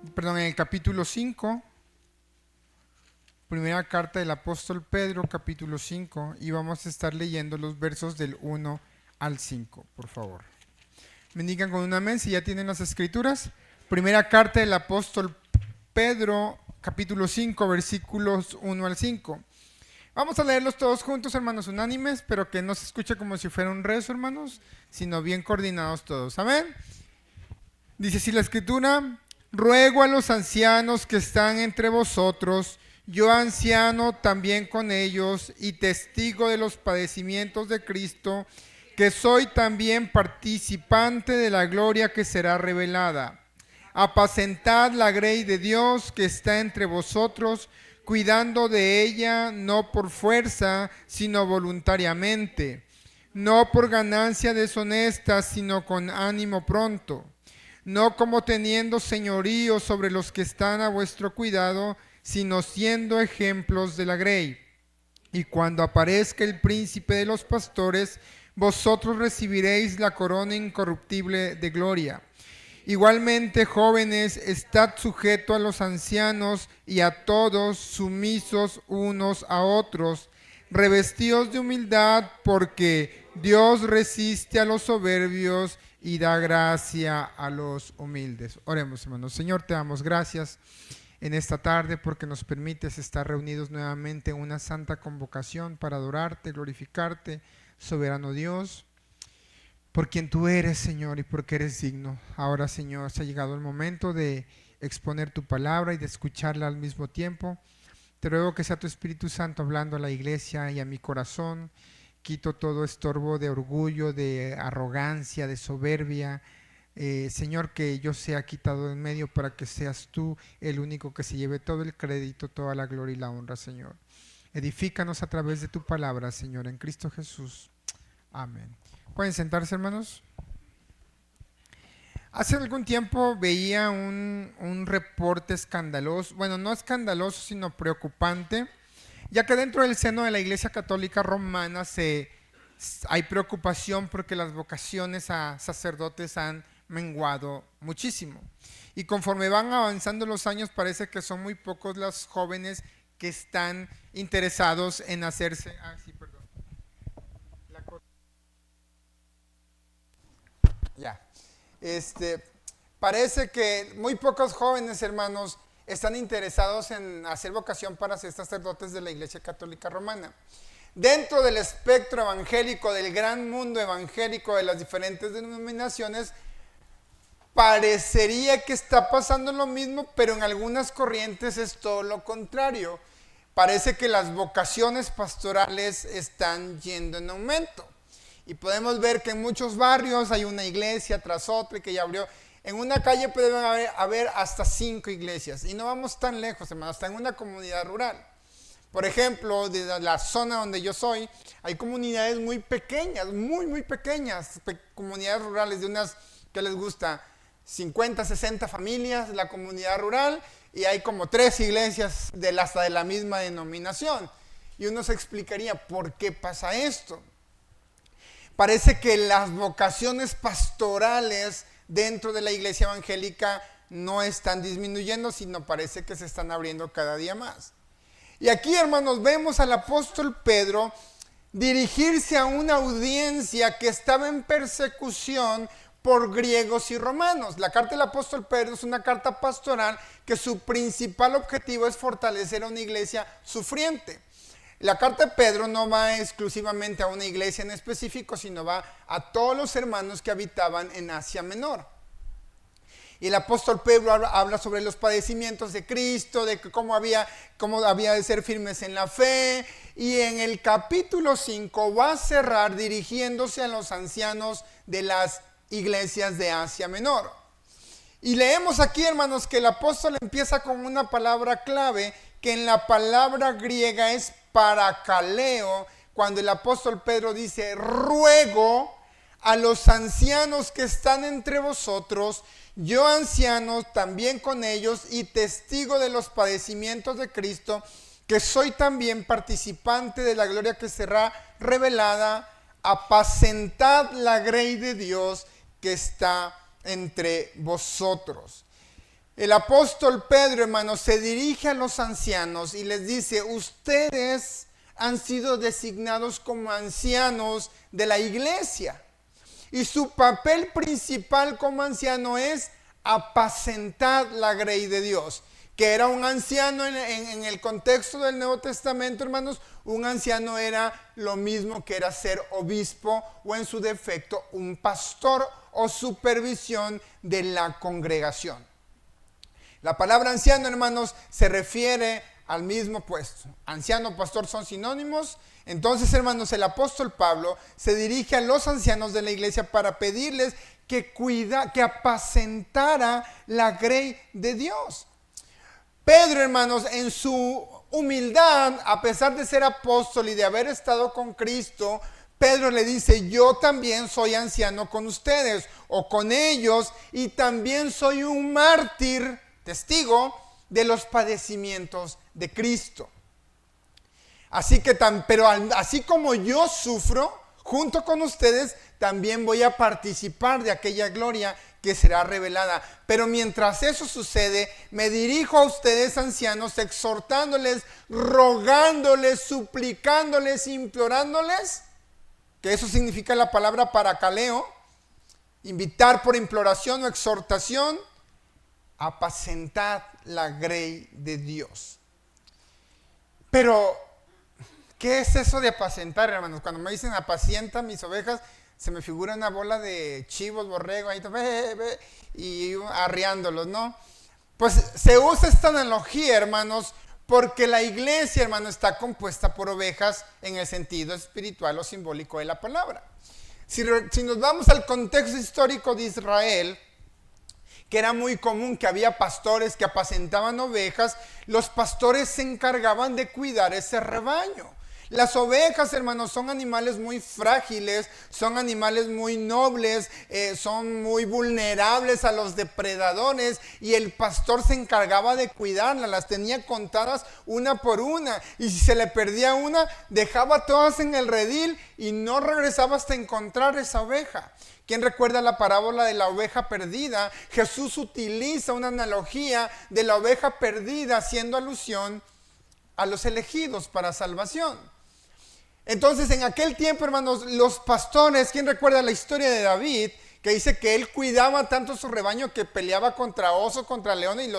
en el capítulo 5, primera carta del apóstol Pedro, capítulo 5, y vamos a estar leyendo los versos del 1 al 5, por favor. Me indican con un amén si ya tienen las escrituras. Primera carta del apóstol Pedro, capítulo 5, versículos 1 al 5. Vamos a leerlos todos juntos, hermanos, unánimes, pero que no se escuche como si fuera un rezo, hermanos, sino bien coordinados todos. Amén. Dice así la escritura: ruego a los ancianos que están entre vosotros, yo anciano también con ellos y testigo de los padecimientos de Cristo, que soy también participante de la gloria que será revelada. Apacentad la grey de Dios que está entre vosotros, cuidando de ella no por fuerza, sino voluntariamente, no por ganancia deshonesta, sino con ánimo pronto, no como teniendo señorío sobre los que están a vuestro cuidado, sino siendo ejemplos de la grey. Y cuando aparezca el príncipe de los pastores, vosotros recibiréis la corona incorruptible de gloria. Igualmente, jóvenes, estad sujetos a los ancianos y a todos sumisos unos a otros, revestidos de humildad, porque Dios resiste a los soberbios y da gracia a los humildes. Oremos, hermanos. Señor, te damos gracias en esta tarde porque nos permites estar reunidos nuevamente en una santa convocación para adorarte, glorificarte, soberano Dios, por quien tú eres, Señor, y porque eres digno. Ahora, Señor, se ha llegado el momento de exponer tu palabra y de escucharla al mismo tiempo. Te ruego que sea tu Espíritu Santo hablando a la iglesia y a mi corazón. Quito todo estorbo de orgullo, de arrogancia, de soberbia. Señor, que yo sea quitado en medio para que seas tú el único que se lleve todo el crédito, toda la gloria y la honra, Señor. Edifícanos a través de tu palabra, Señor, en Cristo Jesús. Amén. ¿Pueden sentarse, hermanos? Hace algún tiempo veía un reporte escandaloso, bueno, no escandaloso, sino preocupante, ya que dentro del seno de la Iglesia Católica Romana hay preocupación porque las vocaciones a sacerdotes han menguado muchísimo. Y conforme van avanzando los años, parece que son muy pocos los jóvenes que están interesados en hacerse... sí, perdón. Ya. Parece que muy pocos jóvenes, hermanos, están interesados en hacer vocación para ser sacerdotes de la Iglesia Católica Romana. Dentro del espectro evangélico, del gran mundo evangélico de las diferentes denominaciones, parecería que está pasando lo mismo, pero en algunas corrientes es todo lo contrario. Parece que las vocaciones pastorales están yendo en aumento. Y podemos ver que en muchos barrios hay una iglesia tras otra que ya abrió. En una calle pueden haber hasta 5 iglesias. Y no vamos tan lejos, hermanos, hasta en una comunidad rural. Por ejemplo, de la zona donde yo soy, hay comunidades muy pequeñas, muy pequeñas, comunidades rurales de unas, ¿qué les gusta? 50, 60 familias, la comunidad rural, y hay como 3 iglesias hasta de la misma denominación. Y uno se explicaría por qué pasa esto. Parece que las vocaciones pastorales dentro de la iglesia evangélica no están disminuyendo, sino parece que se están abriendo cada día más. Y aquí, hermanos, vemos al apóstol Pedro dirigirse a una audiencia que estaba en persecución por griegos y romanos. La carta del apóstol Pedro es una carta pastoral que su principal objetivo es fortalecer a una iglesia sufriente. La carta de Pedro no va exclusivamente a una iglesia en específico, sino va a todos los hermanos que habitaban en Asia Menor. Y el apóstol Pedro habla sobre los padecimientos de Cristo, de cómo había de ser firmes en la fe. Y en el capítulo 5 va a cerrar dirigiéndose a los ancianos de las iglesias de Asia Menor. Y leemos aquí, hermanos, que el apóstol empieza con una palabra clave, que en la palabra griega es parakaleo, cuando el apóstol Pedro dice: ruego a los ancianos que están entre vosotros, yo anciano también con ellos y testigo de los padecimientos de Cristo, que soy también participante de la gloria que será revelada, apacentad la grey de Dios que está entre vosotros. El apóstol Pedro, hermanos, se dirige a los ancianos y les dice, ustedes han sido designados como ancianos de la iglesia. Y su papel principal como anciano es apacentar la grey de Dios. Que era un anciano en el contexto del Nuevo Testamento, hermanos, un anciano era lo mismo que era ser obispo o en su defecto un pastor o supervisión de la congregación. La palabra anciano, hermanos, se refiere al mismo puesto. Anciano, pastor son sinónimos. Entonces, hermanos, el apóstol Pablo se dirige a los ancianos de la iglesia para pedirles que apacentara la grey de Dios. Pedro, hermanos, en su humildad, a pesar de ser apóstol y de haber estado con Cristo, Pedro le dice, yo también soy anciano con ustedes o con ellos y también soy un mártir, testigo de los padecimientos de Cristo. Así que, pero así como yo sufro junto con ustedes, también voy a participar de aquella gloria que será revelada. Pero mientras eso sucede, me dirijo a ustedes ancianos, exhortándoles, rogándoles, suplicándoles, implorándoles, que eso significa la palabra paracaleo, invitar por imploración o exhortación, apacentad la grey de Dios. Pero, ¿qué es eso de apacentar, hermanos? Cuando me dicen apacienta mis ovejas, se me figura una bola de chivos, borrego, ahí y arriándolos, ¿no? Pues se usa esta analogía, hermanos, porque la iglesia, hermano, está compuesta por ovejas en el sentido espiritual o simbólico de la palabra. Si nos vamos al contexto histórico de Israel, que era muy común que había pastores que apacentaban ovejas, los pastores se encargaban de cuidar ese rebaño. Las ovejas, hermanos, son animales muy frágiles, son animales muy nobles, son muy vulnerables a los depredadores y el pastor se encargaba de cuidarlas, las tenía contadas una por una y si se le perdía una, dejaba todas en el redil y no regresaba hasta encontrar esa oveja. ¿Quién recuerda la parábola de la oveja perdida? Jesús utiliza una analogía de la oveja perdida haciendo alusión a los elegidos para salvación. Entonces, en aquel tiempo, hermanos, los pastores, ¿quién recuerda la historia de David? Que dice que él cuidaba tanto su rebaño que peleaba contra osos, contra leones y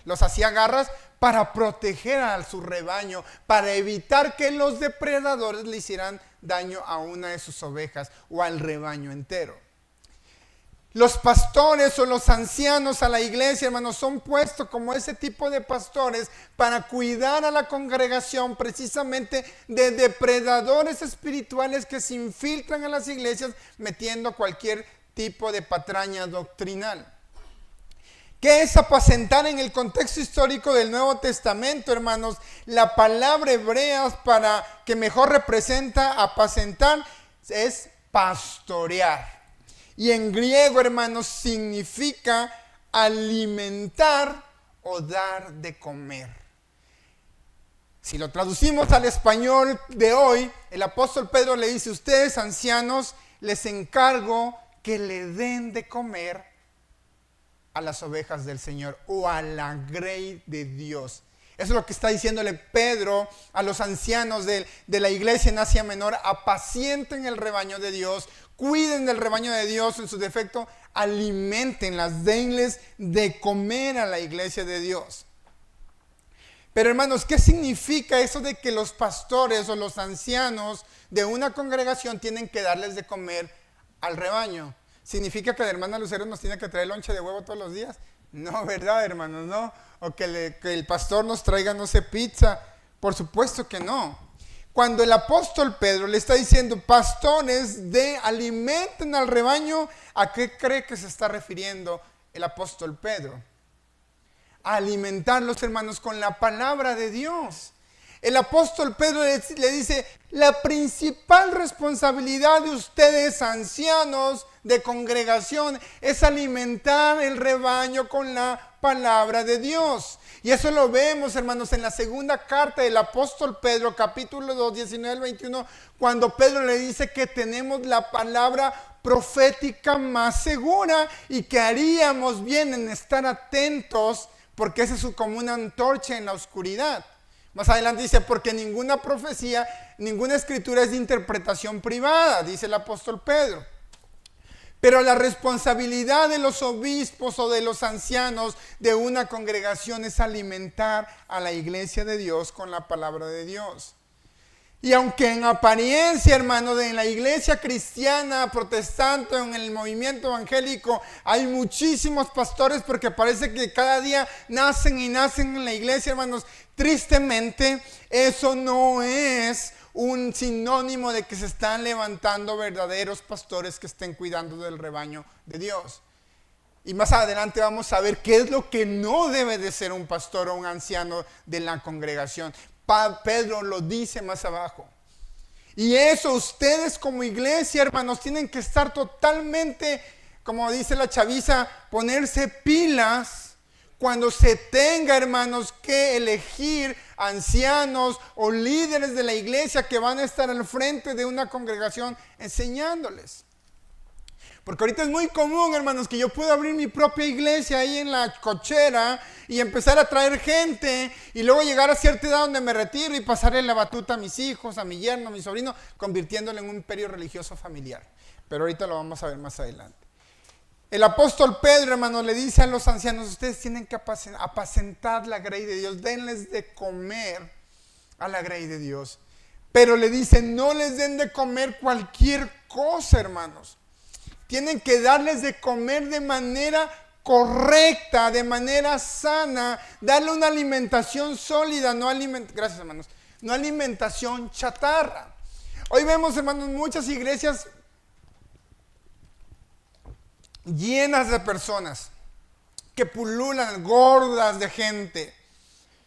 los hacía garras para proteger a su rebaño, para evitar que los depredadores le hicieran daño a una de sus ovejas o al rebaño entero. Los pastores o los ancianos a la iglesia, hermanos, son puestos como ese tipo de pastores para cuidar a la congregación precisamente de depredadores espirituales que se infiltran en las iglesias metiendo cualquier tipo de patraña doctrinal. ¿Qué es apacentar en el contexto histórico del Nuevo Testamento, hermanos? La palabra hebrea para que mejor representa apacentar es pastorear. Y en griego, hermanos, significa alimentar o dar de comer. Si lo traducimos al español de hoy, el apóstol Pedro le dice, ustedes ancianos, les encargo que le den de comer a las ovejas del Señor o a la grey de Dios. Eso es lo que está diciéndole Pedro a los ancianos de la iglesia en Asia Menor. Apacienten el rebaño de Dios, cuiden del rebaño de Dios, en su defecto, alimentenlas, denles de comer a la iglesia de Dios. Pero hermanos, ¿qué significa eso de que los pastores o los ancianos de una congregación tienen que darles de comer al rebaño? ¿Significa que la hermana Lucero nos tiene que traer lonche de huevo todos los días? No, ¿verdad, hermanos? No. O que el pastor nos traiga, no sé, pizza. Por supuesto que no. Cuando el apóstol Pedro le está diciendo, pastores, alimenten al rebaño, ¿a qué cree que se está refiriendo el apóstol Pedro? A alimentar los hermanos con la palabra de Dios. El apóstol Pedro le dice, la principal responsabilidad de ustedes, ancianos de congregación, es alimentar el rebaño con la palabra de Dios. Y eso lo vemos, hermanos, en la segunda carta del apóstol Pedro, capítulo 2, 19 al 21, cuando Pedro le dice que tenemos la palabra profética más segura y que haríamos bien en estar atentos porque esa es como una antorcha en la oscuridad. Más adelante dice, porque ninguna profecía, ninguna escritura es de interpretación privada, dice el apóstol Pedro. Pero la responsabilidad de los obispos o de los ancianos de una congregación es alimentar a la iglesia de Dios con la palabra de Dios. Y aunque en apariencia, hermano, en la iglesia cristiana, protestante, en el movimiento evangélico, hay muchísimos pastores porque parece que cada día nacen y nacen en la iglesia, hermanos, tristemente eso no es un sinónimo de que se están levantando verdaderos pastores que estén cuidando del rebaño de Dios. Y más adelante vamos a ver qué es lo que no debe de ser un pastor o un anciano de la congregación. Pedro lo dice más abajo. Y eso ustedes como iglesia, hermanos, tienen que estar totalmente, como dice la chaviza, ponerse pilas cuando se tenga, hermanos, que elegir ancianos o líderes de la iglesia que van a estar al frente de una congregación enseñándoles. Porque ahorita es muy común, hermanos, que yo puedo abrir mi propia iglesia ahí en la cochera y empezar a traer gente y luego llegar a cierta edad donde me retiro y pasarle la batuta a mis hijos, a mi yerno, a mi sobrino, convirtiéndolo en un imperio religioso familiar. Pero ahorita lo vamos a ver más adelante. El apóstol Pedro, hermanos, le dice a los ancianos, ustedes tienen que apacentar la grey de Dios, denles de comer a la grey de Dios. Pero le dice, no les den de comer cualquier cosa, hermanos. Tienen que darles de comer de manera correcta, de manera sana, darle una alimentación sólida, gracias hermanos, no alimentación chatarra. Hoy vemos, hermanos, muchas iglesias llenas de personas que pululan, gordas de gente.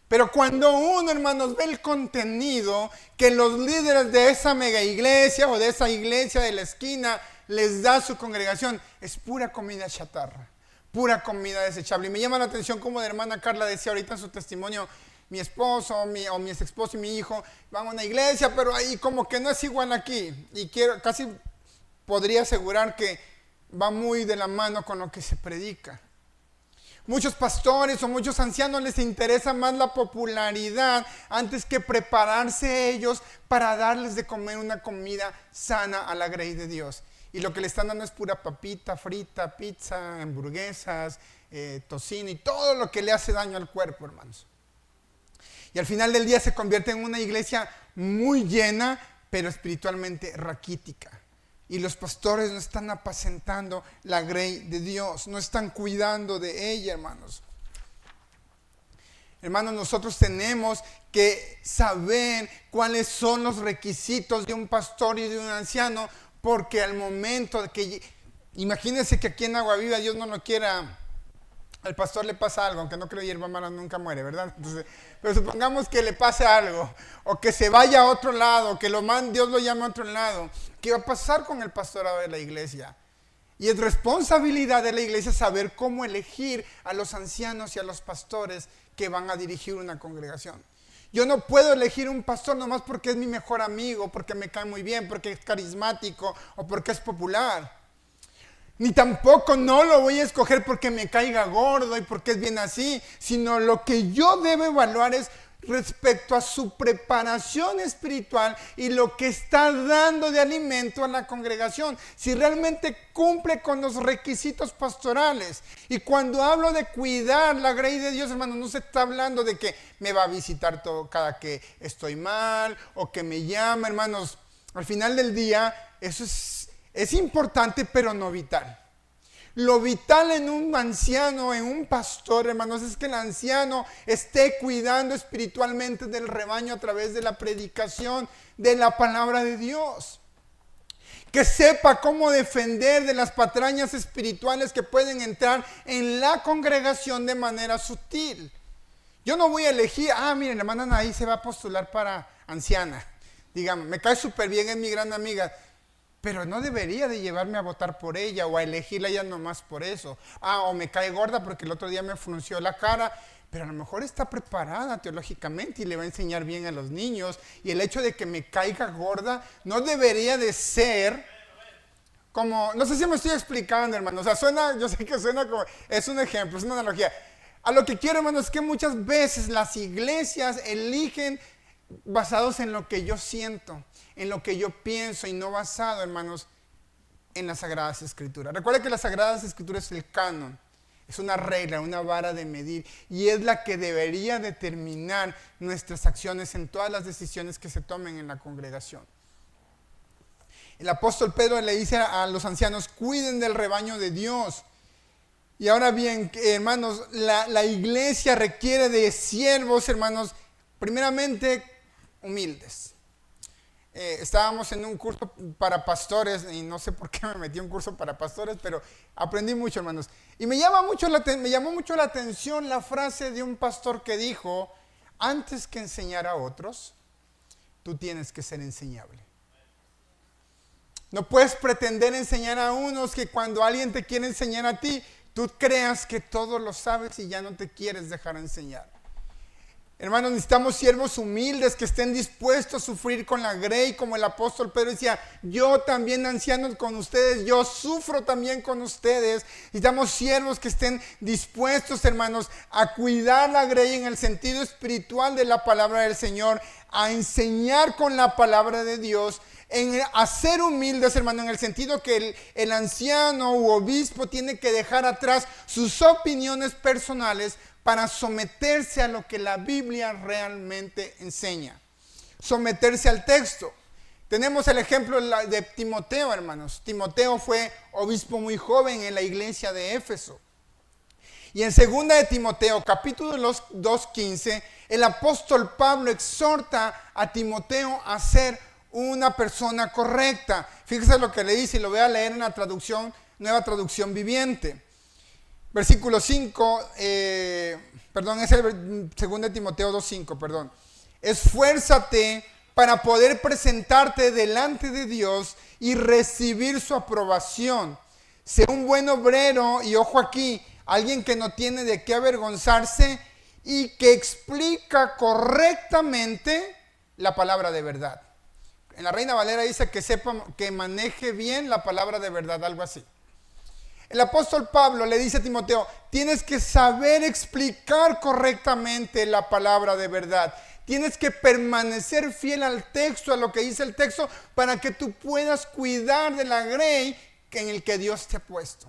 Pero cuando uno, hermanos, ve el contenido que los líderes de esa mega iglesia o de esa iglesia de la esquina les da a su congregación, es pura comida chatarra, pura comida desechable. Y me llama la atención como la hermana Carla decía ahorita en su testimonio, mi esposo o mi ex esposo y mi hijo van a una iglesia, pero ahí como que no es igual aquí. Y casi podría asegurar que va muy de la mano con lo que se predica. Muchos pastores o muchos ancianos les interesa más la popularidad antes que prepararse ellos para darles de comer una comida sana a la grey de Dios. Y lo que le están dando es pura papita frita, pizza, hamburguesas, tocino y todo lo que le hace daño al cuerpo, hermanos. Y al final del día se convierte en una iglesia muy llena, pero espiritualmente raquítica. Y los pastores no están apacentando la grey de Dios, no están cuidando de ella, hermanos. Hermanos, nosotros tenemos que saber cuáles son los requisitos de un pastor y de un anciano, porque al momento de que, imagínense que aquí en Agua Viva Dios no lo quiera, al pastor le pasa algo, aunque no creo hierba mala nunca muere, ¿verdad? Entonces, pero supongamos que le pase algo, o que se vaya a otro lado, que Dios lo llame a otro lado. ¿Qué va a pasar con el pastorado de la iglesia? Y es responsabilidad de la iglesia saber cómo elegir a los ancianos y a los pastores que van a dirigir una congregación. Yo no puedo elegir un pastor nomás porque es mi mejor amigo, porque me cae muy bien, porque es carismático o porque es popular. Ni tampoco no lo voy a escoger porque me caiga gordo y porque es bien así, sino lo que yo debo evaluar es respecto a su preparación espiritual y lo que está dando de alimento a la congregación, si realmente cumple con los requisitos pastorales. Y cuando hablo de cuidar la grey de Dios, hermano, no se está hablando de que me va a visitar todo cada que estoy mal o que me llama, hermanos. Al final del día, eso es importante, pero no vital. Lo vital en un anciano, en un pastor, hermanos, es que el anciano esté cuidando espiritualmente del rebaño a través de la predicación de la palabra de Dios. Que sepa cómo defender de las patrañas espirituales que pueden entrar en la congregación de manera sutil. Yo no voy a elegir, miren, la hermana Anaí se va a postular para anciana. Digamos, me cae súper bien, es mi gran amiga. Pero no debería de llevarme a votar por ella o a elegirla ya nomás por eso. O me cae gorda porque el otro día me frunció la cara, pero a lo mejor está preparada teológicamente y le va a enseñar bien a los niños. Y el hecho de que me caiga gorda no debería de ser como, no sé si me estoy explicando, hermano. O sea, yo sé que suena como, es un ejemplo, es una analogía. A lo que quiero, hermanos, es que muchas veces las iglesias eligen basados en lo que yo siento, en lo que yo pienso y no basado, hermanos, en las Sagradas Escrituras. Recuerda que las Sagradas Escrituras es el canon, es una regla, una vara de medir y es la que debería determinar nuestras acciones en todas las decisiones que se tomen en la congregación. El apóstol Pedro le dice a los ancianos, cuiden del rebaño de Dios. Y ahora bien, hermanos, la iglesia requiere de siervos, hermanos, primeramente humildes. Estábamos en un curso para pastores y no sé por qué me metí en un curso para pastores, pero aprendí mucho, hermanos. Y me llamó mucho la atención la frase de un pastor que dijo, antes que enseñar a otros, tú tienes que ser enseñable. No puedes pretender enseñar a unos que cuando alguien te quiere enseñar a ti, tú creas que todo lo sabes y ya no te quieres dejar enseñar. Hermanos, necesitamos siervos humildes que estén dispuestos a sufrir con la grey, como el apóstol Pedro decía, yo también anciano con ustedes, yo sufro también con ustedes. Necesitamos siervos que estén dispuestos, hermanos, a cuidar la grey en el sentido espiritual de la palabra del Señor, a enseñar con la palabra de Dios, a ser humildes, hermano, en el sentido que el anciano u obispo tiene que dejar atrás sus opiniones personales para someterse a lo que la Biblia realmente enseña. Someterse al texto. Tenemos el ejemplo de Timoteo, hermanos. Timoteo fue obispo muy joven en la iglesia de Éfeso. Y en 2 de Timoteo, capítulo 2:15, el apóstol Pablo exhorta a Timoteo a ser una persona correcta. Fíjese lo que le dice y lo voy a leer en la Nueva Traducción Viviente. Versículo 5, es el 2 de Timoteo 2:5, perdón. Esfuérzate para poder presentarte delante de Dios y recibir su aprobación. Sé un buen obrero, y ojo aquí, alguien que no tiene de qué avergonzarse y que explica correctamente la palabra de verdad. En la Reina Valera dice que sepa, que maneje bien la palabra de verdad, algo así. El apóstol Pablo le dice a Timoteo, tienes que saber explicar correctamente la palabra de verdad. Tienes que permanecer fiel al texto, a lo que dice el texto, para que tú puedas cuidar de la grey en el que Dios te ha puesto.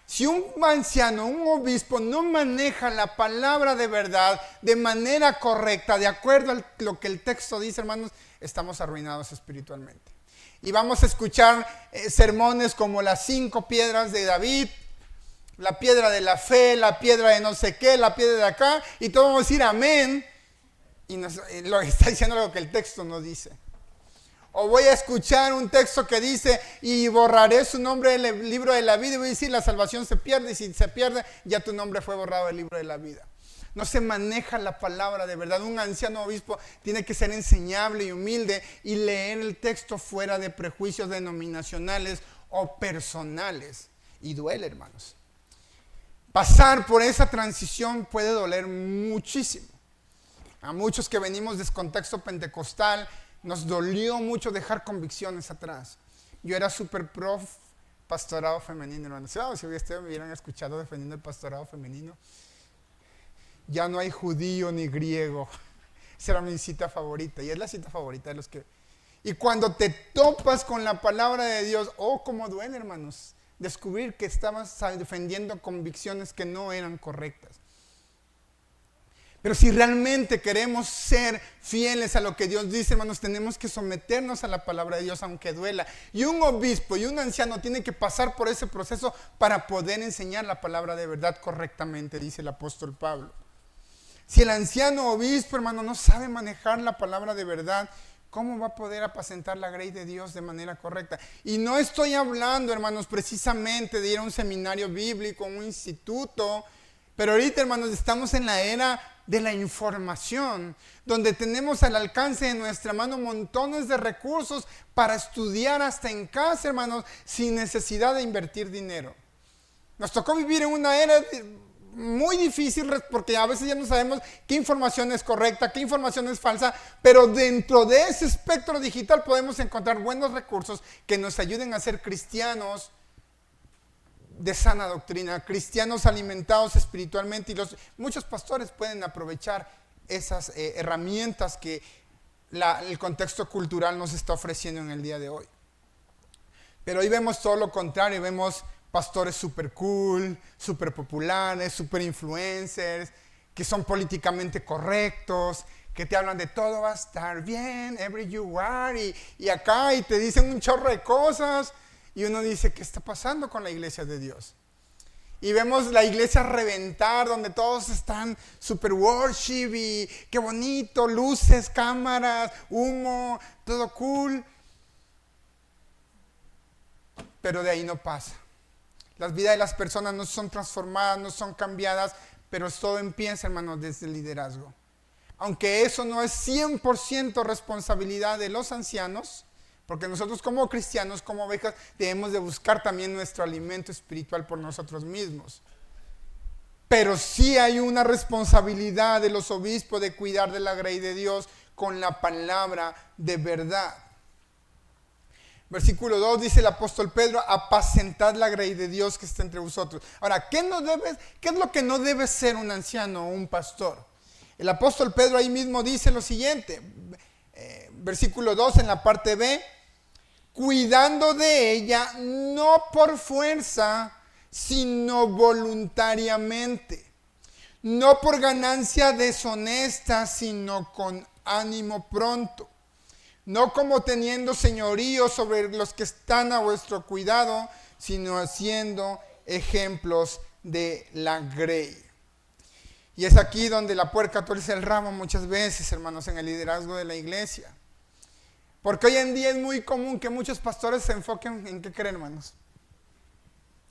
Si un anciano, un obispo no maneja la palabra de verdad de manera correcta, de acuerdo a lo que el texto dice, hermanos, estamos arruinados espiritualmente. Y vamos a escuchar sermones como las 5 piedras de David, la piedra de la fe, la piedra de no sé qué, la piedra de acá, y todos vamos a decir amén. Y lo está diciendo lo que el texto nos dice. O voy a escuchar un texto que dice, y borraré su nombre del libro de la vida, y voy a decir, la salvación se pierde, y si se pierde, ya tu nombre fue borrado del libro de la vida. No se maneja la palabra de verdad. Un anciano obispo tiene que ser enseñable y humilde y leer el texto fuera de prejuicios denominacionales o personales. Y duele, hermanos. Pasar por esa transición puede doler muchísimo. A muchos que venimos de contexto pentecostal, nos dolió mucho dejar convicciones atrás. Yo era súper pro pastorado femenino, hermanos. Si ustedes me hubieran escuchado defendiendo el pastorado femenino, ya no hay judío ni griego. Esa era mi cita favorita y es la cita favorita de los que... Y cuando te topas con la palabra de Dios, oh, cómo duele, hermanos, descubrir que estabas defendiendo convicciones que no eran correctas. Pero si realmente queremos ser fieles a lo que Dios dice, hermanos, tenemos que someternos a la palabra de Dios aunque duela. Y un obispo y un anciano tienen que pasar por ese proceso para poder enseñar la palabra de verdad correctamente, dice el apóstol Pablo. Si el anciano obispo, hermano, no sabe manejar la palabra de verdad, ¿cómo va a poder apacentar la grey de Dios de manera correcta? Y no estoy hablando, hermanos, precisamente de ir a un seminario bíblico, un instituto, pero ahorita, hermanos, estamos en la era de la información, donde tenemos al alcance de nuestra mano montones de recursos para estudiar hasta en casa, hermanos, sin necesidad de invertir dinero. Nos tocó vivir en una era muy difícil porque a veces ya no sabemos qué información es correcta, qué información es falsa, pero dentro de ese espectro digital podemos encontrar buenos recursos que nos ayuden a ser cristianos de sana doctrina, cristianos alimentados espiritualmente, y muchos pastores pueden aprovechar esas herramientas que el contexto cultural nos está ofreciendo en el día de hoy. Pero hoy vemos todo lo contrario, vemos pastores super cool, super populares, super influencers, que son políticamente correctos, que te hablan de todo va a estar bien, every you are, y acá, y te dicen un chorro de cosas, y uno dice, ¿qué está pasando con la iglesia de Dios? Y vemos la iglesia reventar, donde todos están super worship, y qué bonito, luces, cámaras, humo, todo cool. Pero de ahí no pasa. Las vidas de las personas no son transformadas, no son cambiadas, pero todo empieza, hermanos, desde el liderazgo. Aunque eso no es 100% responsabilidad de los ancianos, porque nosotros como cristianos, como ovejas, debemos de buscar también nuestro alimento espiritual por nosotros mismos. Pero sí hay una responsabilidad de los obispos de cuidar de la grey de Dios con la palabra de verdad. Versículo 2 dice el apóstol Pedro, apacentad la grey de Dios que está entre vosotros. Ahora, ¿qué es lo que no debe ser un anciano o un pastor? El apóstol Pedro ahí mismo dice lo siguiente, versículo 2 en la parte B, cuidando de ella no por fuerza, sino voluntariamente, no por ganancia deshonesta, sino con ánimo pronto, no como teniendo señorío sobre los que están a vuestro cuidado, sino haciendo ejemplos de la grey. Y es aquí donde la puerca tuerce el ramo muchas veces, hermanos, en el liderazgo de la iglesia. Porque hoy en día es muy común que muchos pastores se enfoquen en qué creen, hermanos.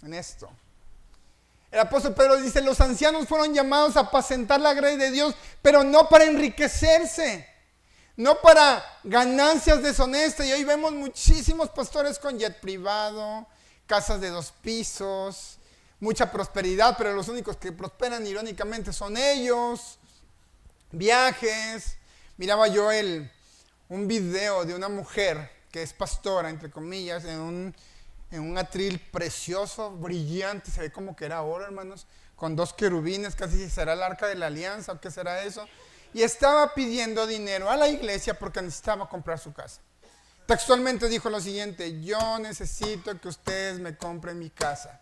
En esto. El apóstol Pedro dice, los ancianos fueron llamados a apacentar la grey de Dios, pero no para enriquecerse, no para ganancias deshonestas. Y hoy vemos muchísimos pastores con jet privado, casas de 2 pisos, mucha prosperidad, pero los únicos que prosperan irónicamente son ellos. Viajes. Miraba yo un video de una mujer que es pastora, entre comillas, en un atril precioso, brillante, se ve como que era oro, hermanos, con 2 querubines, casi será el arca de la alianza, o qué será eso, y estaba pidiendo dinero a la iglesia porque necesitaba comprar su casa. Textualmente dijo lo siguiente, yo necesito que ustedes me compren mi casa.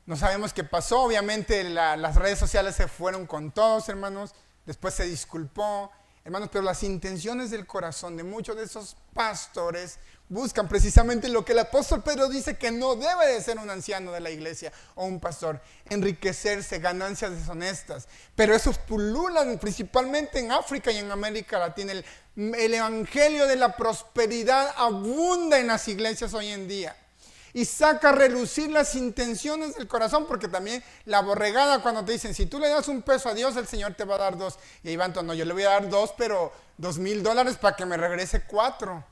No sabemos qué pasó, obviamente las redes sociales se fueron con todos, hermanos, después se disculpó, hermanos, pero las intenciones del corazón de muchos de esos pastores buscan precisamente lo que el apóstol Pedro dice que no debe de ser un anciano de la iglesia o un pastor, enriquecerse, ganancias deshonestas. Pero esos pululan principalmente en África y en América Latina. El evangelio de la prosperidad abunda en las iglesias hoy en día. Y saca a relucir las intenciones del corazón, porque también la borregada cuando te dicen, si tú le das $1 a Dios, el Señor te va a dar 2. Y ahí van, no, yo le voy a dar 2, pero $2,000 para que me regrese 4.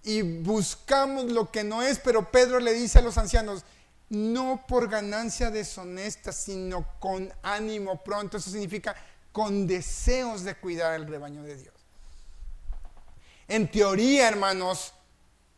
Y buscamos lo que no es, pero Pedro le dice a los ancianos, no por ganancia deshonesta, sino con ánimo pronto. Eso significa con deseos de cuidar el rebaño de Dios. En teoría, hermanos,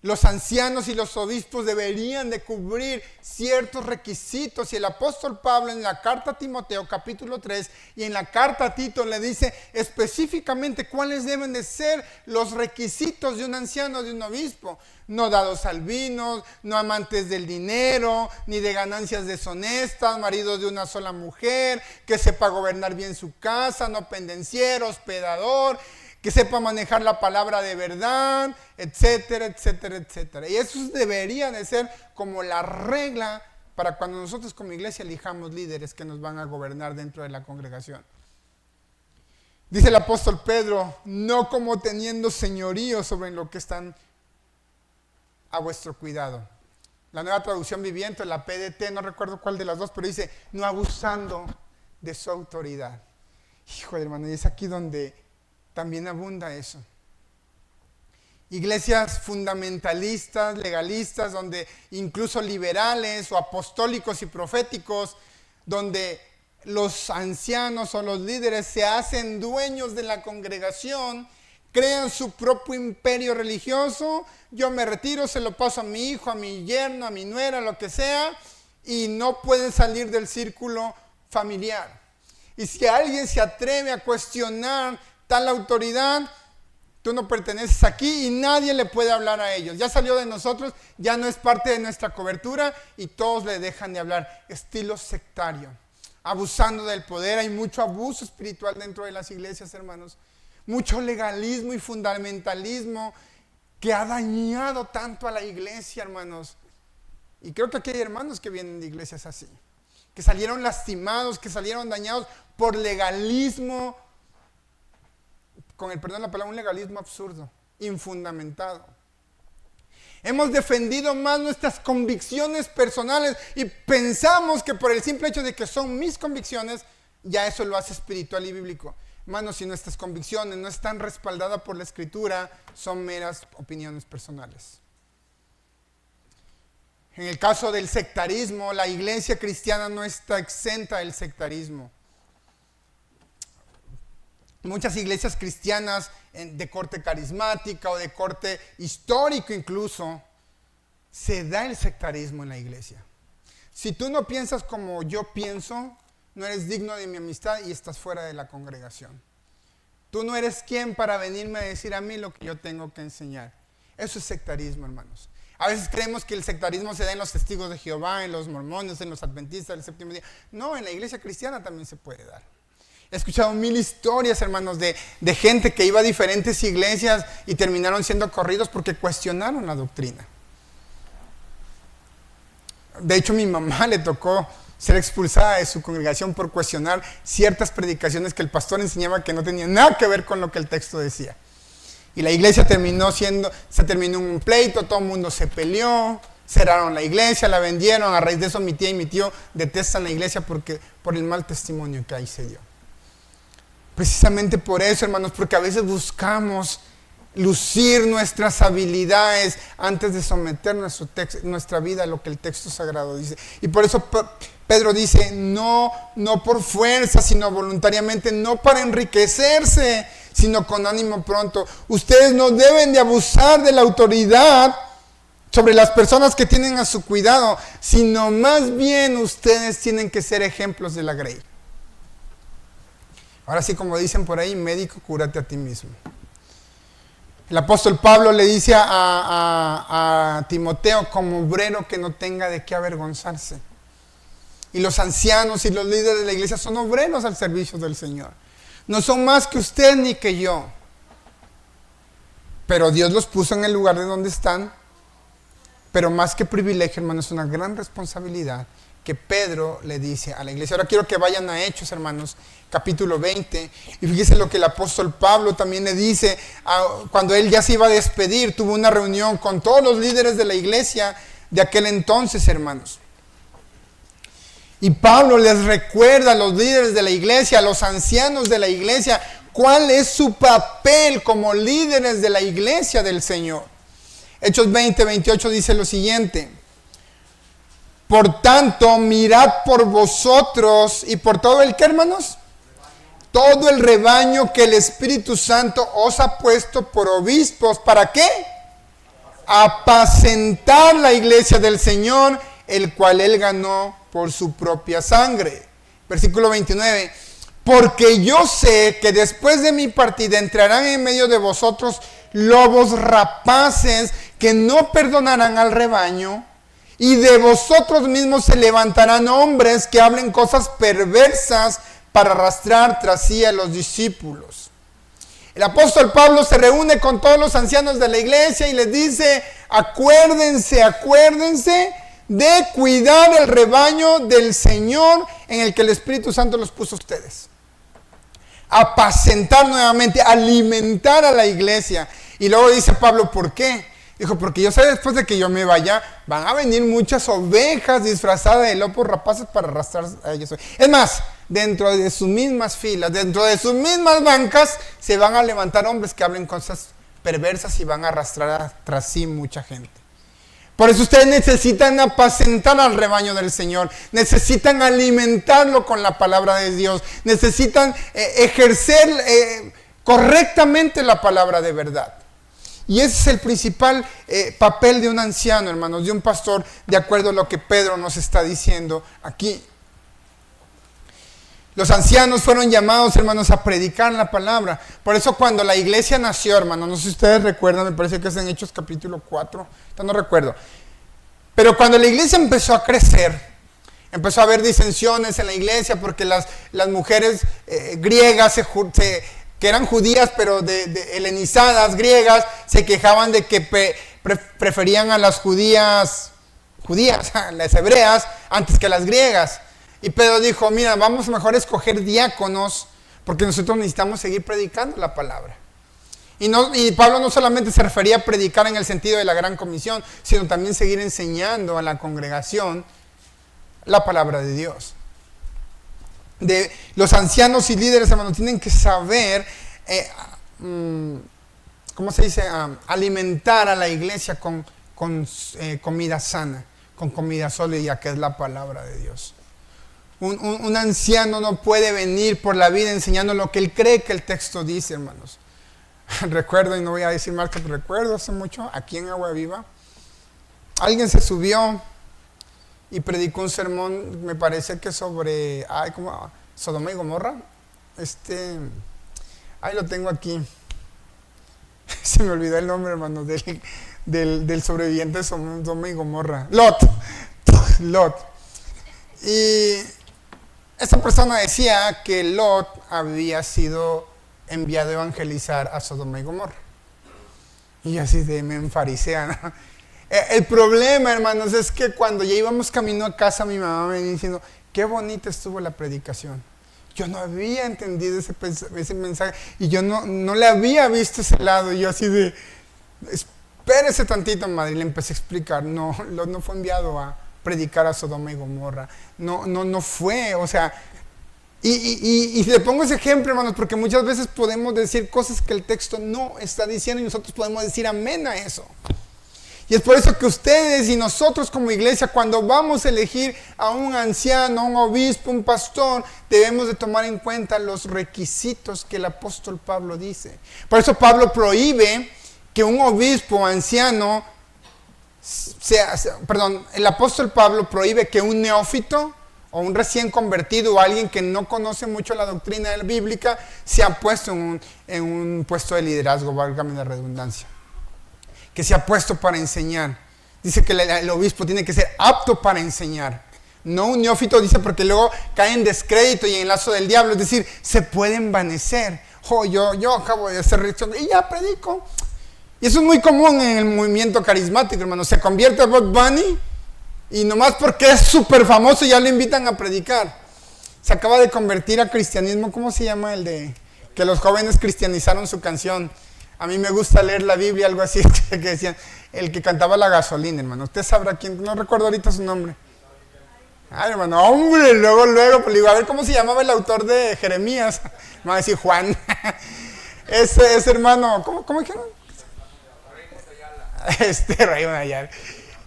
los ancianos y los obispos deberían de cubrir ciertos requisitos. Y el apóstol Pablo en la carta a Timoteo capítulo 3 y en la carta a Tito le dice específicamente cuáles deben de ser los requisitos de un anciano, de un obispo. No dados al vino, no amantes del dinero, ni de ganancias deshonestas, marido de una sola mujer, que sepa gobernar bien su casa, no pendenciero, hospedador, que sepa manejar la palabra de verdad, etcétera, etcétera, etcétera. Y eso debería de ser como la regla para cuando nosotros como iglesia elijamos líderes que nos van a gobernar dentro de la congregación. Dice el apóstol Pedro, no como teniendo señorío sobre lo que están a vuestro cuidado. La Nueva Traducción Viviente, la PDT, no recuerdo cuál de las dos, pero dice, no abusando de su autoridad. Hijo de hermano, y es aquí donde también abunda eso. Iglesias fundamentalistas, legalistas, donde incluso liberales o apostólicos y proféticos, donde los ancianos o los líderes se hacen dueños de la congregación, crean su propio imperio religioso, yo me retiro, se lo paso a mi hijo, a mi yerno, a mi nuera, lo que sea, y no pueden salir del círculo familiar. Y si alguien se atreve a cuestionar tal autoridad, tú no perteneces aquí y nadie le puede hablar a ellos. Ya salió de nosotros, ya no es parte de nuestra cobertura y todos le dejan de hablar. Estilo sectario, abusando del poder. Hay mucho abuso espiritual dentro de las iglesias, hermanos. Mucho legalismo y fundamentalismo que ha dañado tanto a la iglesia, hermanos. Y creo que aquí hay hermanos que vienen de iglesias así, que salieron lastimados, que salieron dañados por legalismo, con el perdón de la palabra, un legalismo absurdo, infundamentado. Hemos defendido más nuestras convicciones personales y pensamos que por el simple hecho de que son mis convicciones, ya eso lo hace espiritual y bíblico. Hermanos, si nuestras convicciones no están respaldadas por la Escritura, son meras opiniones personales. En el caso del sectarismo, la iglesia cristiana no está exenta del sectarismo. Muchas iglesias cristianas de corte carismática o de corte histórico incluso, se da el sectarismo en la iglesia. Si tú no piensas como yo pienso, no eres digno de mi amistad y estás fuera de la congregación. Tú no eres quien para venirme a decir a mí lo que yo tengo que enseñar. Eso es sectarismo, hermanos. A veces creemos que el sectarismo se da en los testigos de Jehová, en los mormones, en los adventistas del séptimo día. No, en la iglesia cristiana también se puede dar. He escuchado 1000 historias, hermanos, de gente que iba a diferentes iglesias y terminaron siendo corridos porque cuestionaron la doctrina. De hecho, mi mamá le tocó ser expulsada de su congregación por cuestionar ciertas predicaciones que el pastor enseñaba que no tenían nada que ver con lo que el texto decía. Y la iglesia se terminó en un pleito, todo el mundo se peleó, cerraron la iglesia, la vendieron. A raíz de eso mi tía y mi tío detestan la iglesia por el mal testimonio que ahí se dio. Precisamente por eso, hermanos, porque a veces buscamos lucir nuestras habilidades antes de someter nuestra vida a lo que el texto sagrado dice. Y por eso Pedro dice, no por fuerza, sino voluntariamente, no para enriquecerse, sino con ánimo pronto. Ustedes no deben de abusar de la autoridad sobre las personas que tienen a su cuidado, sino más bien ustedes tienen que ser ejemplos de la grey. Ahora sí, como dicen por ahí, médico, cúrate a ti mismo. El apóstol Pablo le dice a Timoteo como obrero que no tenga de qué avergonzarse. Y los ancianos y los líderes de la iglesia son obreros al servicio del Señor. No son más que usted ni que yo. Pero Dios los puso en el lugar de donde están. Pero más que privilegio, hermano, es una gran responsabilidad que Pedro le dice a la iglesia. Ahora quiero que vayan a Hechos, hermanos, capítulo 20. Y fíjese lo que el apóstol Pablo también le dice. Cuando él ya se iba a despedir, tuvo una reunión con todos los líderes de la iglesia de aquel entonces, hermanos. Y Pablo les recuerda a los líderes de la iglesia, a los ancianos de la iglesia, cuál es su papel como líderes de la iglesia del Señor. Hechos 20, 28 dice lo siguiente. Por tanto, mirad por vosotros y por todo el que, hermanos, todo el rebaño que el Espíritu Santo os ha puesto por obispos. ¿Para qué? Apacentar la iglesia del Señor, el cual él ganó por su propia sangre. Versículo 29. Porque yo sé que después de mi partida entrarán en medio de vosotros lobos rapaces que no perdonarán al rebaño, y de vosotros mismos se levantarán hombres que hablen cosas perversas para arrastrar tras sí a los discípulos. El apóstol Pablo se reúne con todos los ancianos de la iglesia y les dice, acuérdense de cuidar el rebaño del Señor en el que el Espíritu Santo los puso a ustedes. Apacentar nuevamente, alimentar a la iglesia. Y luego dice Pablo, ¿por qué? Dijo, porque yo sé después de que yo me vaya, van a venir muchas ovejas disfrazadas de lobos rapaces para arrastrar a ellos. Es más, dentro de sus mismas filas, dentro de sus mismas bancas, se van a levantar hombres que hablen cosas perversas y van a arrastrar tras sí mucha gente. Por eso ustedes necesitan apacentar al rebaño del Señor, necesitan alimentarlo con la palabra de Dios, necesitan ejercer correctamente la palabra de verdad. Y ese es el principal papel de un anciano, hermanos, de un pastor, de acuerdo a lo que Pedro nos está diciendo aquí. Los ancianos fueron llamados, hermanos, a predicar la palabra. Por eso cuando la iglesia nació, hermanos, no sé si ustedes recuerdan, me parece que es en Hechos capítulo 4, no recuerdo. Pero cuando la iglesia empezó a crecer, empezó a haber disensiones en la iglesia porque las mujeres griegas que eran judías pero de helenizadas griegas se quejaban de que preferían a las judías, a las hebreas antes que a las griegas. Y Pedro dijo, mira, vamos mejor a escoger diáconos porque nosotros necesitamos seguir predicando la palabra. Y Pablo no solamente se refería a predicar en el sentido de la gran comisión, sino también seguir enseñando a la congregación la palabra de Dios. Los ancianos y líderes, hermanos, tienen que saber, ¿cómo se dice? Alimentar a la iglesia con comida sana, con comida sólida, que es la palabra de Dios. Un anciano no puede venir por la vida enseñando lo que él cree que el texto dice, hermanos. Recuerdo, y no voy a decir marca, pero recuerdo hace mucho, aquí en Agua Viva, alguien se subió y predicó un sermón, me parece que sobre Sodoma y Gomorra. Ahí lo tengo aquí. Se me olvidó el nombre, hermano, del sobreviviente de Sodoma y Gomorra. Lot. Y esta persona decía que Lot había sido enviado a evangelizar a Sodoma y Gomorra. Y así me enfarisea, ¿no? El problema, hermanos, es que cuando ya íbamos camino a casa, mi mamá me diciendo, qué bonita estuvo la predicación. Yo no había entendido ese mensaje y yo no le había visto ese lado. Y yo así espérese tantito, madre. Y le empecé a explicar, no fue enviado a predicar a Sodoma y Gomorra. No fue, o sea. Y le pongo ese ejemplo, hermanos, porque muchas veces podemos decir cosas que el texto no está diciendo y nosotros podemos decir amén a eso. Y es por eso que ustedes y nosotros como iglesia, cuando vamos a elegir a un anciano, a un obispo, un pastor, debemos de tomar en cuenta los requisitos que el apóstol Pablo dice. Por eso Pablo prohíbe que un obispo o anciano, el apóstol Pablo prohíbe que un neófito o un recién convertido o alguien que no conoce mucho la doctrina bíblica sea puesto en un puesto de liderazgo, válgame la redundancia. Que se ha puesto para enseñar. Dice que el obispo tiene que ser apto para enseñar. No un neófito, dice, porque luego cae en descrédito y en lazo del diablo. Es decir, se puede envanecer. Yo acabo de hacer reacción y ya predico. Y eso es muy común en el movimiento carismático, hermano. Se convierte a Bob Bunny y nomás porque es súper famoso ya lo invitan a predicar. Se acaba de convertir a cristianismo. ¿Cómo se llama el de que los jóvenes cristianizaron su canción? A mí me gusta leer la Biblia, algo así, que decían, el que cantaba La Gasolina, hermano. Usted sabrá quién, no recuerdo ahorita su nombre. Ay, hermano, hombre, luego, pues digo, a ver cómo se llamaba el autor de Jeremías. Me va a decir Juan. Ese hermano, ¿cómo dijeron? Raymond Ayala.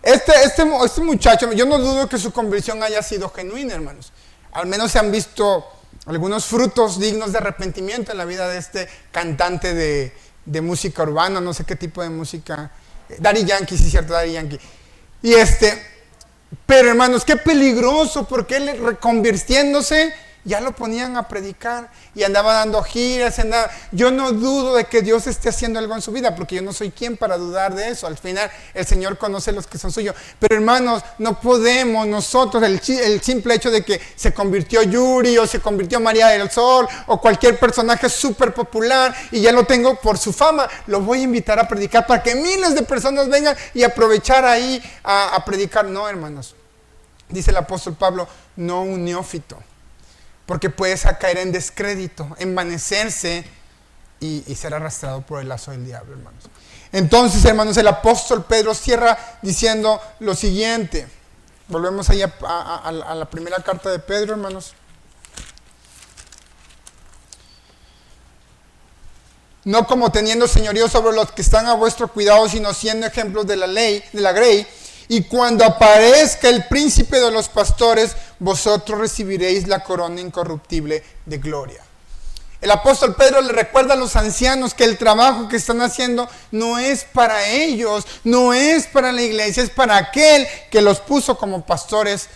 Este muchacho, yo no dudo que su conversión haya sido genuina, hermanos. Al menos se han visto algunos frutos dignos de arrepentimiento en la vida de este cantante de música urbana, no sé qué tipo de música, Daddy Yankee, sí, cierto, Daddy Yankee. Y pero hermanos, qué peligroso, porque él reconvirtiéndose, ya lo ponían a predicar y andaba dando giras, yo no dudo de que Dios esté haciendo algo en su vida, porque yo no soy quien para dudar de eso. Al final el Señor conoce los que son suyos. Pero hermanos, no podemos nosotros, el simple hecho de que se convirtió Yuri o se convirtió María del Sol o cualquier personaje súper popular y ya lo tengo por su fama, lo voy a invitar a predicar para que miles de personas vengan y aprovechar ahí a predicar. No, hermanos, dice el apóstol Pablo, no un neófito. Porque puedes caer en descrédito, envanecerse y ser arrastrado por el lazo del diablo, hermanos. Entonces, hermanos, el apóstol Pedro cierra diciendo lo siguiente. Volvemos ahí a la primera carta de Pedro, hermanos. No como teniendo señorío sobre los que están a vuestro cuidado, sino siendo ejemplos de la ley, de la grey. Y cuando aparezca el príncipe de los pastores, vosotros recibiréis la corona incorruptible de gloria. El apóstol Pedro le recuerda a los ancianos que el trabajo que están haciendo no es para ellos, no es para la iglesia, es para aquel que los puso como pastores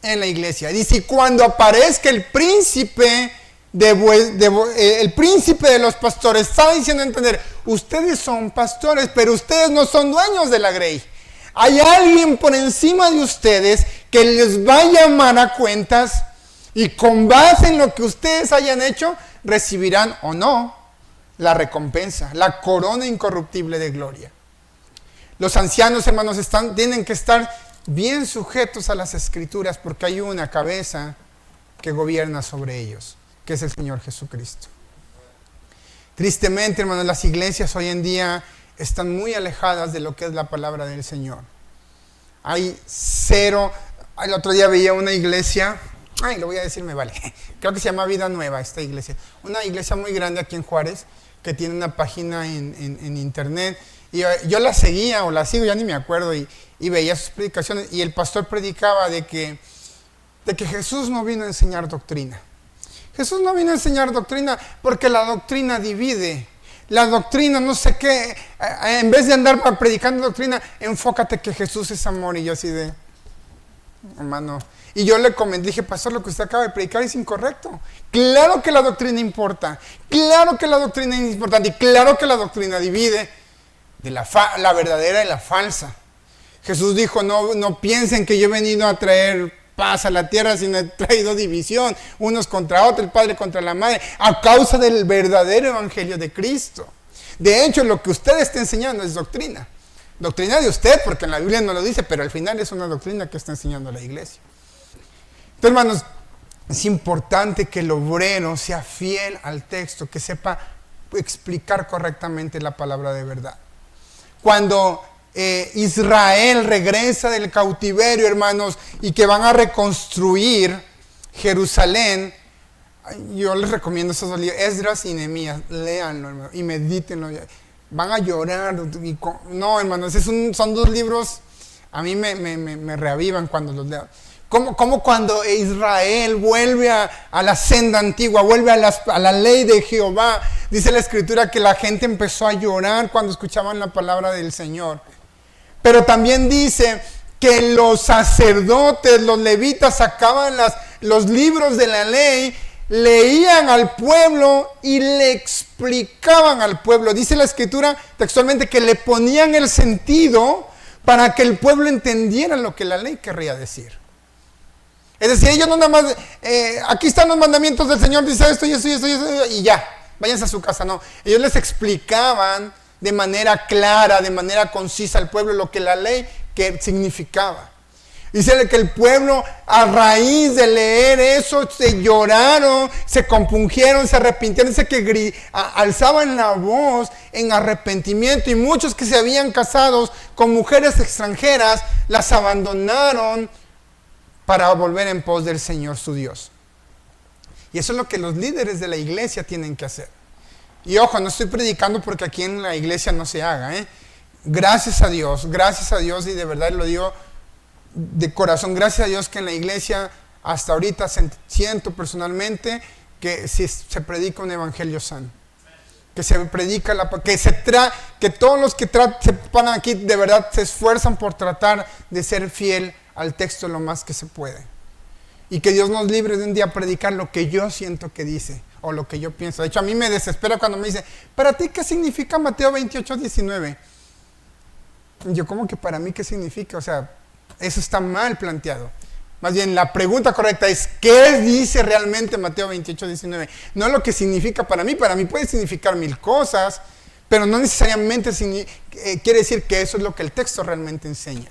en la iglesia. Dice, y cuando aparezca el príncipe el príncipe de los pastores, está diciendo a entender, ustedes son pastores, pero ustedes no son dueños de la grey. Hay alguien por encima de ustedes que les va a llamar a cuentas y con base en lo que ustedes hayan hecho, recibirán o no la recompensa, la corona incorruptible de gloria. Los ancianos, hermanos, tienen que estar bien sujetos a las escrituras porque hay una cabeza que gobierna sobre ellos, que es el Señor Jesucristo. Tristemente, hermanos, las iglesias hoy en día están muy alejadas de lo que es la palabra del Señor. Hay cero. El otro día veía una iglesia, lo voy a decir, me vale. Creo que se llama Vida Nueva esta iglesia. Una iglesia muy grande aquí en Juárez, que tiene una página en internet. Y yo la seguía, o la sigo, ya ni me acuerdo, y veía sus predicaciones. Y el pastor predicaba de que Jesús no vino a enseñar doctrina. Jesús no vino a enseñar doctrina porque la doctrina divide. La doctrina, no sé qué, en vez de andar predicando doctrina, enfócate que Jesús es amor. Y yo así de, hermano. Y yo le comenté, dije, pastor, lo que usted acaba de predicar es incorrecto. Claro que la doctrina importa. Claro que la doctrina es importante. Y claro que la doctrina divide de la verdadera y la falsa. Jesús dijo, no piensen que yo he venido a traer paz a la tierra, sino he traído división, unos contra otros, el padre contra la madre, a causa del verdadero evangelio de Cristo. De hecho, lo que usted está enseñando es doctrina. Doctrina de usted, porque en la Biblia no lo dice, pero al final es una doctrina que está enseñando la iglesia. Entonces, hermanos, es importante que el obrero sea fiel al texto, que sepa explicar correctamente la palabra de verdad. Cuando Israel regresa del cautiverio, hermanos, y que van a reconstruir Jerusalén, yo les recomiendo esos dos libros, Esdras y Nehemías, léanlo, hermano, y medítenlo. Van a llorar. No, hermanos, son dos libros, a mí me reavivan cuando los leo. Como cuando Israel vuelve a la senda antigua, vuelve a la ley de Jehová. Dice la Escritura que la gente empezó a llorar cuando escuchaban la palabra del Señor. Pero también dice que los sacerdotes, los levitas, sacaban los libros de la ley, leían al pueblo y le explicaban al pueblo. Dice la Escritura textualmente que le ponían el sentido para que el pueblo entendiera lo que la ley querría decir. Es decir, ellos no nada más, aquí están los mandamientos del Señor, dice esto y eso y eso y eso, y ya, váyanse a su casa. No, ellos les explicaban de manera clara, de manera concisa al pueblo lo que la ley que significaba. Dice que el pueblo, a raíz de leer eso, se lloraron, se compungieron, se arrepintieron. Dice que alzaban la voz en arrepentimiento, y muchos que se habían casado con mujeres extranjeras las abandonaron para volver en pos del Señor su Dios. Y eso es lo que los líderes de la iglesia tienen que hacer. Y ojo, no estoy predicando porque aquí en la iglesia no se haga, Gracias a Dios, y de verdad lo digo de corazón, gracias a Dios que en la iglesia hasta ahorita siento personalmente que se predica un evangelio sano. Que se predica que todos los que se ponen aquí de verdad se esfuerzan por tratar de ser fiel al texto lo más que se puede. Y que Dios nos libre de un día predicar lo que yo siento que dice o lo que yo pienso. De hecho, a mí me desespera cuando me dice, ¿para ti qué significa Mateo 28:19? Yo, ¿cómo que para mí qué significa? O sea, eso está mal planteado. Más bien, la pregunta correcta es, ¿qué dice realmente Mateo 28:19? No lo que significa para mí puede significar mil cosas, pero no necesariamente quiere decir que eso es lo que el texto realmente enseña.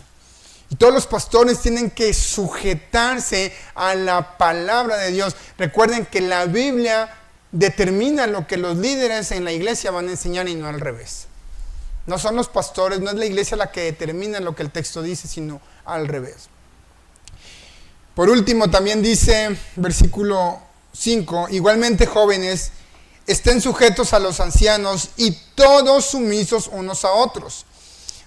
Y todos los pastores tienen que sujetarse a la palabra de Dios. Recuerden que la Biblia determina lo que los líderes en la iglesia van a enseñar y no al revés. No son los pastores, no es la iglesia la que determina lo que el texto dice, sino al revés. Por último, también dice, versículo 5, igualmente jóvenes, estén sujetos a los ancianos y todos sumisos unos a otros,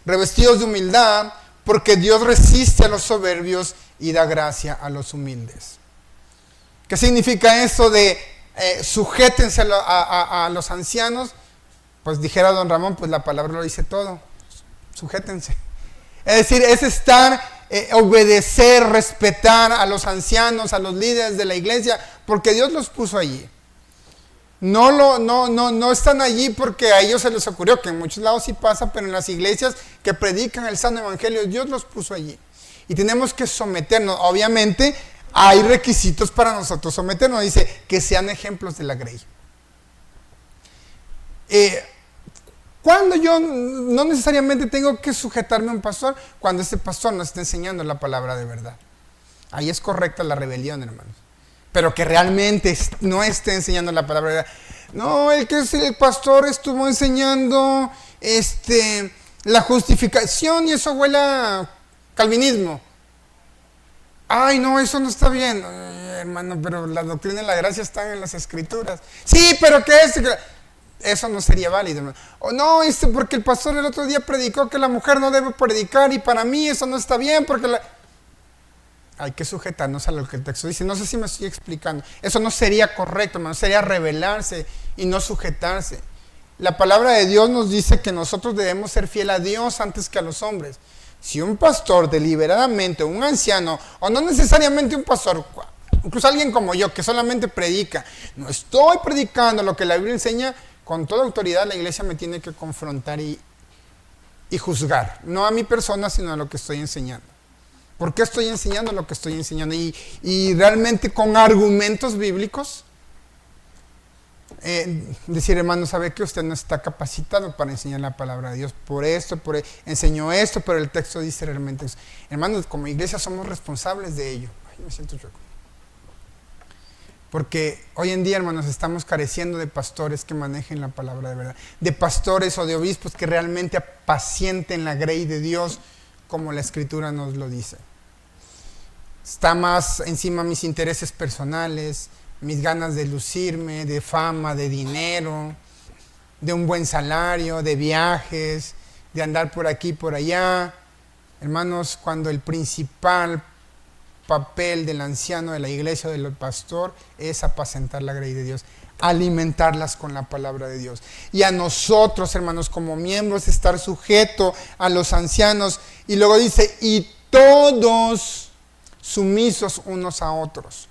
revestidos de humildad, porque Dios resiste a los soberbios y da gracia a los humildes. ¿Qué significa eso de sujétense a los ancianos, pues dijera don Ramón, pues la palabra lo dice todo, sujétense. Es decir, es estar, obedecer, respetar a los ancianos, a los líderes de la iglesia, porque Dios los puso allí. No están allí porque a ellos se les ocurrió, que en muchos lados sí pasa, pero en las iglesias que predican el sano evangelio, Dios los puso allí. Y tenemos que someternos. Obviamente hay requisitos para nosotros someternos. Dice que sean ejemplos de la grey. Cuando yo no necesariamente tengo que sujetarme a un pastor, cuando ese pastor nos está enseñando la palabra de verdad. Ahí es correcta la rebelión, hermanos. Pero que realmente no esté enseñando la palabra de verdad. No, el pastor estuvo enseñando la justificación y eso huele a calvinismo. Ay, no, eso no está bien. Ay, hermano, pero la doctrina de la gracia está en las escrituras. Sí, pero ¿qué es? Eso no sería válido, hermano. O no, porque el pastor el otro día predicó que la mujer no debe predicar y para mí eso no está bien porque hay que sujetarnos a lo que el texto dice. No sé si me estoy explicando. Eso no sería correcto, hermano. Sería rebelarse y no sujetarse. La palabra de Dios nos dice que nosotros debemos ser fiel a Dios antes que a los hombres. Si un pastor deliberadamente, un anciano, o no necesariamente un pastor, incluso alguien como yo que solamente predica, no estoy predicando lo que la Biblia enseña, con toda autoridad la iglesia me tiene que confrontar y juzgar. No a mi persona, sino a lo que estoy enseñando. ¿Por qué estoy enseñando lo que estoy enseñando? Y realmente con argumentos bíblicos, decir, hermano, sabe que usted no está capacitado para enseñar la palabra de Dios. Enseñó esto, pero el texto dice realmente eso. Hermanos, como iglesia somos responsables de ello. Ay, me siento chueco. Porque hoy en día, hermanos, estamos careciendo de pastores que manejen la palabra de verdad. De pastores o de obispos que realmente apacienten la grey de Dios, como la Escritura nos lo dice. Está más encima mis intereses personales, mis ganas de lucirme, de fama, de dinero, de un buen salario, de viajes, de andar por aquí, por allá. Hermanos, cuando el principal papel del anciano de la iglesia, del pastor, es apacentar la grey de Dios, alimentarlas con la palabra de Dios. Y a nosotros, hermanos, como miembros, estar sujeto a los ancianos. Y luego dice, y todos sumisos unos a otros.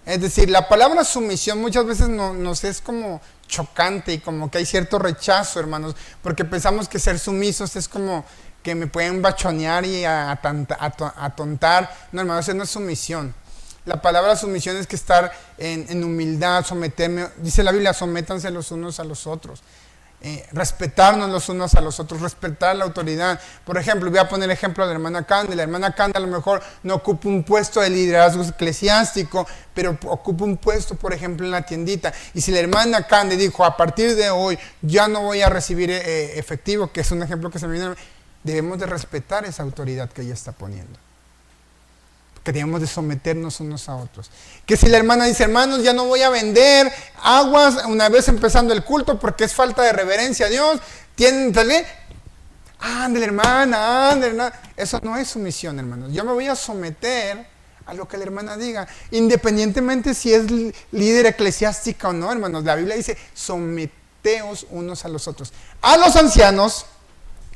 Es decir, la palabra sumisión muchas veces nos es como chocante y como que hay cierto rechazo, hermanos, porque pensamos que ser sumisos es como que me pueden bachonear y atontar. No, hermanos, eso no es sumisión. La palabra sumisión es que estar en humildad, someterme. Dice la Biblia, sométanse los unos a los otros. Respetarnos los unos a los otros, respetar la autoridad. Por ejemplo, voy a poner el ejemplo de la hermana Cande. La hermana Cande a lo mejor no ocupa un puesto de liderazgo eclesiástico, pero ocupa un puesto, por ejemplo, en la tiendita. Y si la hermana Cande dijo, a partir de hoy ya no voy a recibir efectivo, que es un ejemplo que se me viene, debemos de respetar esa autoridad que ella está poniendo. Que debemos de someternos unos a otros. Que si la hermana dice, hermanos, ya no voy a vender aguas una vez empezando el culto porque es falta de reverencia a Dios, tienen tal. Ándale, hermana, ándale. Eso no es sumisión, hermanos. Yo me voy a someter a lo que la hermana diga, independientemente si es líder eclesiástica o no, hermanos. La Biblia dice, someteos unos a los otros. A los ancianos,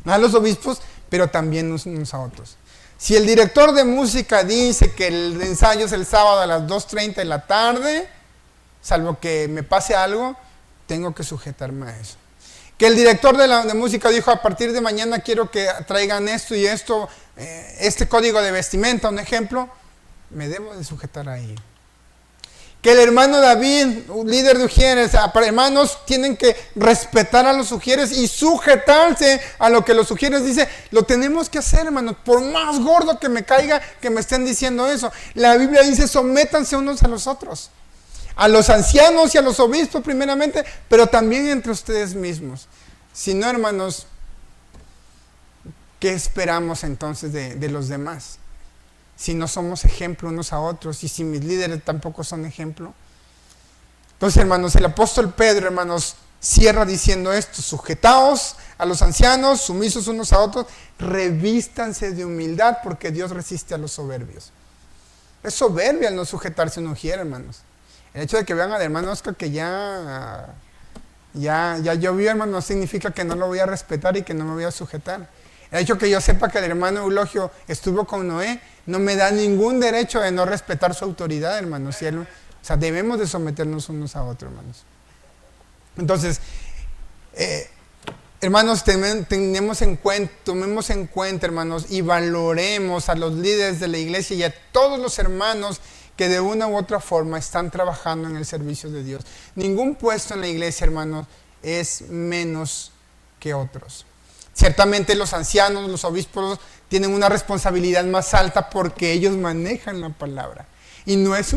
a los obispos, pero también unos a otros. Si el director de música dice que el ensayo es el sábado a las 2:30 de la tarde, salvo que me pase algo, tengo que sujetarme a eso. Que el director de música dijo, a partir de mañana quiero que traigan esto y esto, este código de vestimenta, un ejemplo, me debo de sujetar a ello. Que el hermano David, un líder de ujieres, hermanos, tienen que respetar a los ujieres y sujetarse a lo que los ujieres dicen. Lo tenemos que hacer, hermanos, por más gordo que me caiga que me estén diciendo eso. La Biblia dice, sométanse unos a los otros. A los ancianos y a los obispos primeramente, pero también entre ustedes mismos. Si no, hermanos, ¿qué esperamos entonces de los demás? Si no somos ejemplo unos a otros y si mis líderes tampoco son ejemplo. Entonces, hermanos, el apóstol Pedro, hermanos, cierra diciendo esto: sujetaos a los ancianos, sumisos unos a otros, revístanse de humildad porque Dios resiste a los soberbios. Es soberbia el no sujetarse a un ujier, hermanos. El hecho de que vean al hermano Oscar que ya llovió, hermano, no significa que no lo voy a respetar y que no me voy a sujetar. El hecho de que yo sepa que el hermano Eulogio estuvo con Noé no me da ningún derecho de no respetar su autoridad, hermano. Si él, o sea, debemos de someternos unos a otros, hermanos. Entonces, hermanos, tomemos en cuenta, hermanos, y valoremos a los líderes de la iglesia y a todos los hermanos que de una u otra forma están trabajando en el servicio de Dios. Ningún puesto en la iglesia, hermanos, es menos que otros. Ciertamente los ancianos, los obispos tienen una responsabilidad más alta porque ellos manejan la palabra. Y no es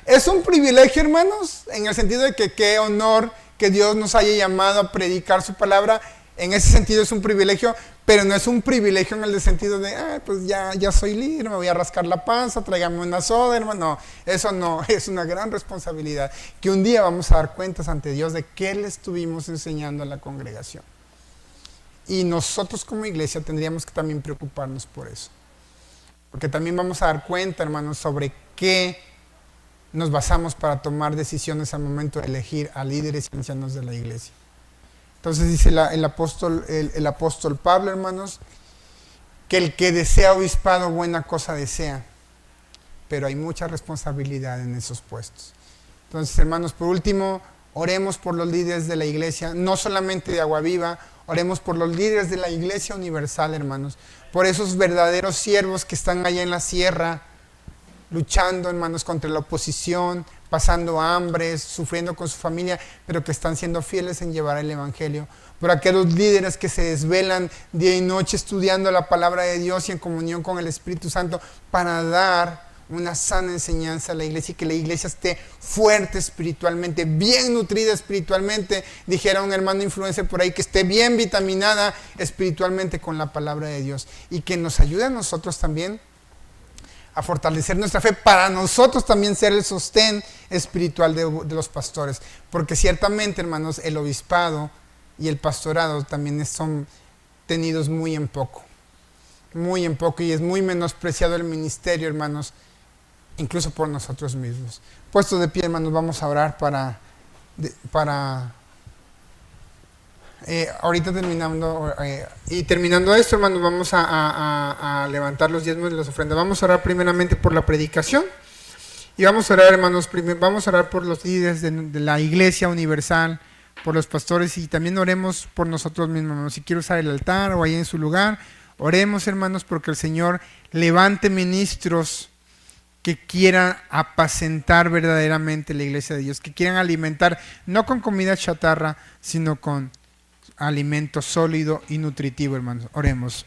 es un privilegio, hermanos, en el sentido de que qué honor que Dios nos haya llamado a predicar su palabra. En ese sentido es un privilegio, pero no es un privilegio en el sentido de, pues ya soy líder, me voy a rascar la panza, tráigame una soda, hermano. No, eso no, es una gran responsabilidad, que un día vamos a dar cuentas ante Dios de qué le estuvimos enseñando a la congregación. Y nosotros como iglesia tendríamos que también preocuparnos por eso. Porque también vamos a dar cuenta, hermanos, sobre qué nos basamos para tomar decisiones al momento de elegir a líderes y ancianos de la iglesia. Entonces dice el apóstol Pablo, hermanos, que el que desea obispado buena cosa desea, pero hay mucha responsabilidad en esos puestos. Entonces, hermanos, por último, oremos por los líderes de la iglesia, no solamente de Agua Viva, oremos por los líderes de la iglesia universal, hermanos, por esos verdaderos siervos que están allá en la sierra, luchando, hermanos, contra la oposición, pasando hambres, sufriendo con su familia, pero que están siendo fieles en llevar el evangelio. Por aquellos líderes que se desvelan día y noche estudiando la palabra de Dios y en comunión con el Espíritu Santo para dar una sana enseñanza a la iglesia y que la iglesia esté fuerte espiritualmente, bien nutrida espiritualmente. Dijera un hermano influencer por ahí, que esté bien vitaminada espiritualmente con la palabra de Dios y que nos ayude a nosotros también a fortalecer nuestra fe, para nosotros también ser el sostén espiritual de los pastores. Porque ciertamente, hermanos, el obispado y el pastorado también son tenidos muy en poco, y es muy menospreciado el ministerio, hermanos, incluso por nosotros mismos. Puestos de pie, hermanos, vamos a orar para ahorita terminando esto, hermanos, vamos a levantar los diezmos de las ofrendas. Vamos a orar primeramente por la predicación y vamos a orar, hermanos, vamos a orar por los líderes de la iglesia universal, por los pastores, y también oremos por nosotros mismos, hermanos. Si quiere usar el altar o ahí en su lugar, oremos, hermanos, porque el Señor levante ministros que quieran apacentar verdaderamente la iglesia de Dios, que quieran alimentar, no con comida chatarra, sino con alimento sólido y nutritivo, hermanos. Oremos.